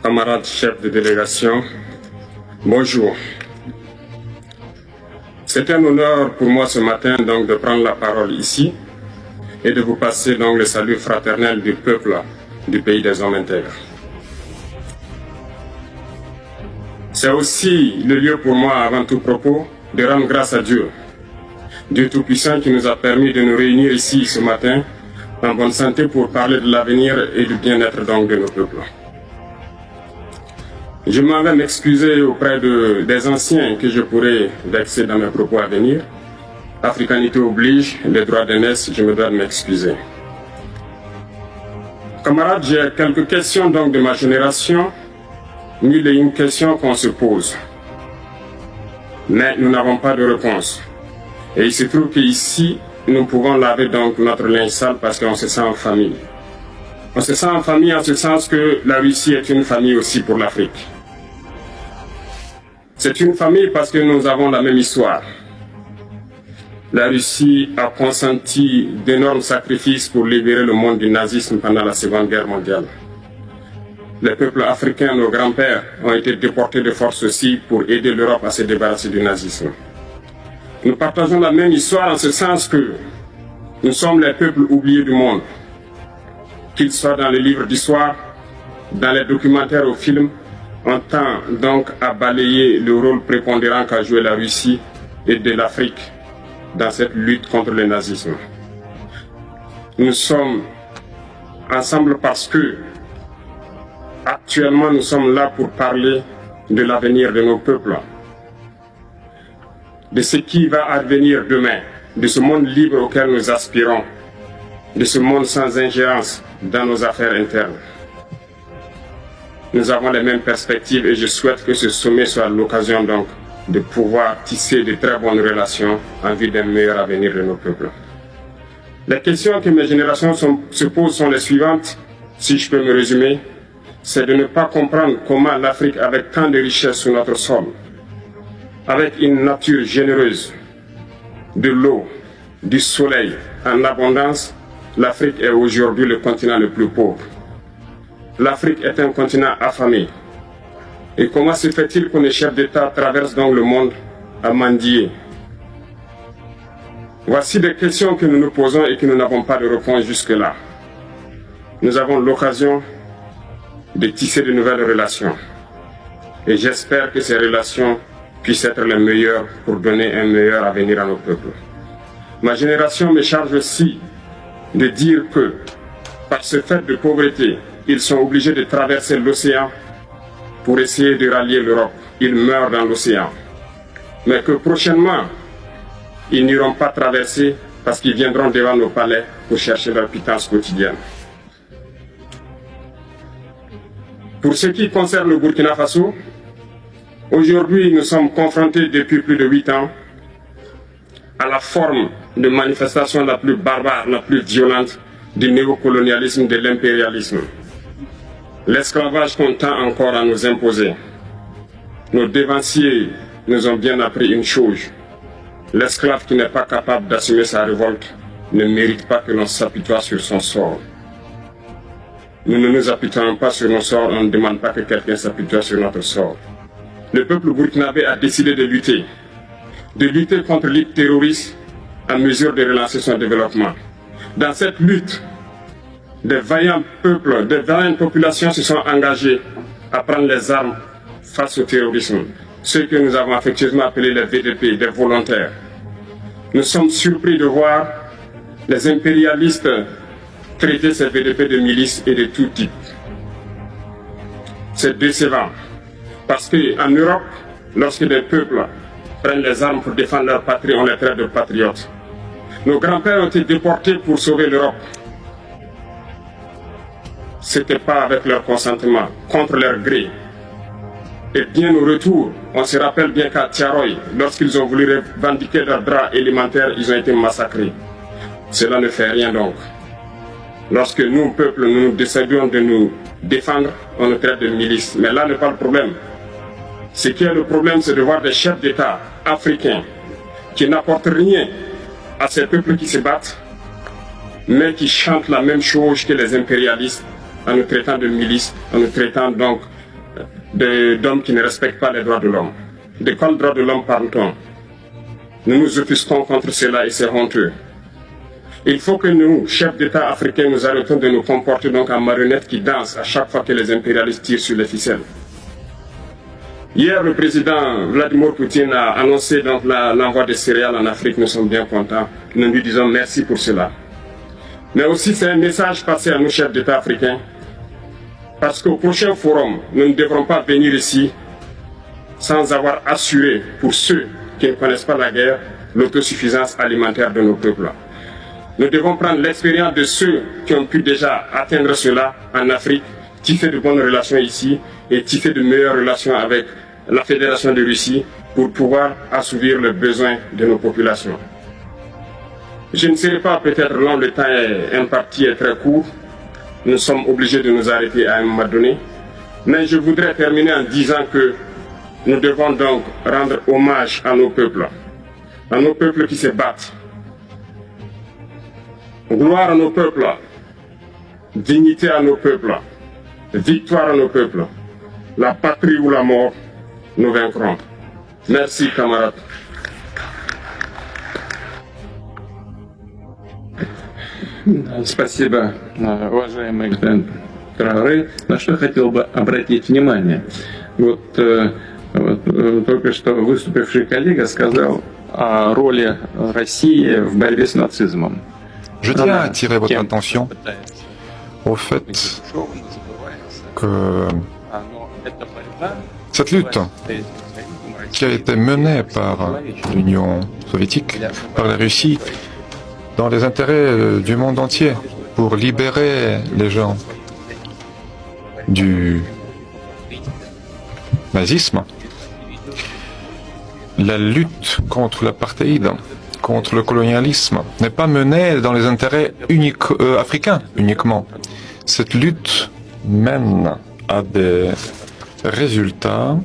camarades chefs de délégation, bonjour. C'est un honneur pour moi ce matin donc de prendre la parole ici et de vous passer donc le salut fraternel du peuple du pays des hommes intègres. C'est aussi le lieu pour moi, avant tout propos, de rendre grâce à Dieu, Dieu Tout-Puissant qui nous a permis de nous réunir ici ce matin en bonne santé pour parler de l'avenir et du bien-être donc de nos peuples. Je m'en vais m'excuser auprès des anciens que je pourrais vexer dans mes propos à venir. Africanité oblige, les droits d'aînesse, je me dois de m'excuser. Camarades, j'ai quelques questions donc de ma génération, mille et une questions qu'on se pose. Mais nous n'avons pas de réponse. Et il se trouve qu'ici, nous pouvons laver donc notre linge sale parce qu'on se sent en famille. On se sent en famille en ce sens que la Russie est une famille aussi pour l'Afrique. C'est une famille parce que nous avons la même histoire. La Russie a consenti d'énormes sacrifices pour libérer le monde du nazisme pendant la Seconde Guerre mondiale. Les peuples africains, nos grands-pères, ont été déportés de force aussi pour aider l'Europe à se débarrasser du nazisme. Nous partageons la même histoire en ce sens que nous sommes les peuples oubliés du monde. Qu'ils soient dans les livres d'histoire, dans les documentaires ou films, on tend donc à balayer le rôle prépondérant qu'a joué la Russie et de l'Afrique dans cette lutte contre le nazisme. Nous sommes ensemble parce que actuellement nous sommes là pour parler de l'avenir de nos peuples, de ce qui va advenir demain, de ce monde libre auquel nous aspirons, de ce monde sans ingérence dans nos affaires internes. Nous avons les mêmes perspectives et je souhaite que ce sommet soit l'occasion donc de pouvoir tisser de très bonnes relations en vue d'un meilleur avenir de nos peuples. Les questions que mes générations se posent sont les suivantes, si je peux me résumer, c'est de ne pas comprendre comment l'Afrique, avec tant de richesses sur notre sol, avec une nature généreuse, de l'eau, du soleil en abondance, l'Afrique est aujourd'hui le continent le plus pauvre. L'Afrique est un continent affamé. Et comment se fait-il que les chefs d'État traversent donc le monde à mendier? Voici des questions que nous nous posons et que nous n'avons pas de réponse jusque-là. Nous avons l'occasion de tisser de nouvelles relations. Et j'espère que ces relations puissent être les meilleures pour donner un meilleur avenir à nos peuples. Ma génération me charge aussi de dire que, par ce fait de pauvreté, ils sont obligés de traverser l'océan pour essayer de rallier l'Europe. Ils meurent dans l'océan. Mais que prochainement, ils n'iront pas traverser parce qu'ils viendront devant nos palais pour chercher leur pitance quotidienne. Pour ce qui concerne le Burkina Faso, aujourd'hui nous sommes confrontés depuis plus de 8 ans à la forme de manifestation la plus barbare, la plus violente du néocolonialisme, de l'impérialisme. L'esclavage qu'on tend encore à nous imposer. Nos dévanciers nous ont bien appris une chose. L'esclave qui n'est pas capable d'assumer sa révolte ne mérite pas que l'on s'apitoie sur son sort. Nous ne nous apitoyons pas sur nos sorts, on ne demande pas que quelqu'un s'apitoie sur notre sort. Le peuple burkinabé a décidé de lutter contre les terroristes en mesure de relancer son développement. Dans cette lutte, des vaillants peuples, des vaillantes populations se sont engagées à prendre les armes face au terrorisme. Ceux que nous avons affectueusement appelés les VDP, des volontaires. Nous sommes surpris de voir les impérialistes traiter ces VDP de milices et de tout type. C'est décevant. Parce qu'en Europe, lorsque des peuples prennent les armes pour défendre leur patrie, on les traite de patriotes. Nos grands-pères ont été déportés pour sauver l'Europe. Ce n'était pas avec leur consentement, contre leur gré. Et bien au retour, on se rappelle bien qu'à Tiaroy, lorsqu'ils ont voulu revendiquer leurs droits élémentaires, ils ont été massacrés. Cela ne fait rien donc. Lorsque nous, peuple, nous décidons de nous défendre, on nous traite de milices. Mais là n'est pas le problème. Ce qui est le problème, c'est de voir des chefs d'État africains qui n'apportent rien à ces peuples qui se battent, mais qui chantent la même chose que les impérialistes en nous traitant de milices, en nous traitant donc d'hommes qui ne respectent pas les droits de l'homme. De quels droits de l'homme parle-t-on? Nous nous offusquons contre cela et c'est honteux. Il faut que nous, chefs d'État africains, nous arrêtons de nous comporter donc en marionnettes qui dansent à chaque fois que les impérialistes tirent sur les ficelles. Hier, le président Vladimir Poutine a annoncé donc l'envoi des céréales en Afrique. Nous sommes bien contents. Nous lui disons merci pour cela. Mais aussi, c'est un message passé à nous, chefs d'État africains, parce qu'au prochain forum, nous ne devrons pas venir ici sans avoir assuré, pour ceux qui ne connaissent pas la guerre, l'autosuffisance alimentaire de nos peuples. Nous devons prendre l'expérience de ceux qui ont pu déjà atteindre cela en Afrique, tisser de bonnes relations ici et tisser de meilleures relations avec la Fédération de Russie pour pouvoir assouvir les besoins de nos populations. Je ne serai pas peut-être long, le temps est imparti et très court. Nous sommes obligés de nous arrêter à un moment donné. Mais je voudrais terminer en disant que nous devons donc rendre hommage à nos peuples qui se battent. Gloire à nos peuples, dignité à nos peuples, victoire à nos peuples. La patrie ou la mort, nous vaincrons. Merci, camarades. Спасибо, уважаемый Гден Траоре. На что хотел бы обратить внимание. Только что выступивший коллега сказал о роли России в борьбе с нацизмом. Je tiens à attirer votre attention au fait que cette lutte qui a été menée par l'Union soviétique, par la Russie, dans les intérêts du monde entier, pour libérer les gens du nazisme, la lutte contre l'apartheid, contre le colonialisme, n'est pas menée dans les intérêts africains uniquement. Cette lutte mène à des résultats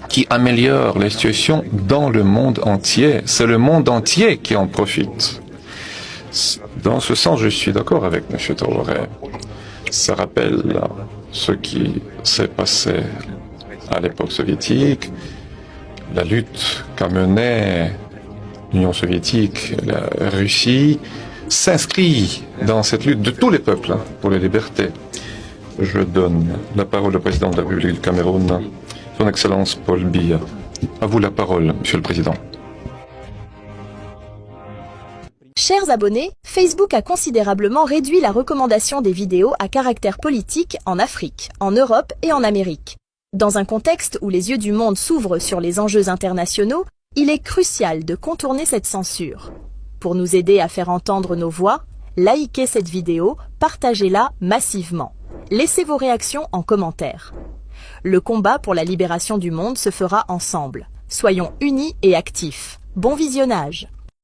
qui améliorent la situation dans le monde entier. C'est le monde entier qui en profite. Dans ce sens, je suis d'accord avec M. Traoré. Ça rappelle ce qui s'est passé à l'époque soviétique, la lutte qu'a menée l'Union soviétique, la Russie, s'inscrit dans cette lutte de tous les peuples pour les libertés. Je donne la parole au président de la République du Cameroun, Son Excellence Paul Biya. À vous la parole, Monsieur le Président. Chers abonnés, Facebook a considérablement réduit la recommandation des vidéos à caractère politique en Afrique, en Europe et en Amérique. Dans un contexte où les yeux du monde s'ouvrent sur les enjeux internationaux, il est crucial de contourner cette censure. Pour nous aider à faire entendre nos voix, likez cette vidéo, partagez-la massivement. Laissez vos réactions en commentaire. Le combat pour la libération du monde se fera ensemble. Soyons unis et actifs. Bon visionnage!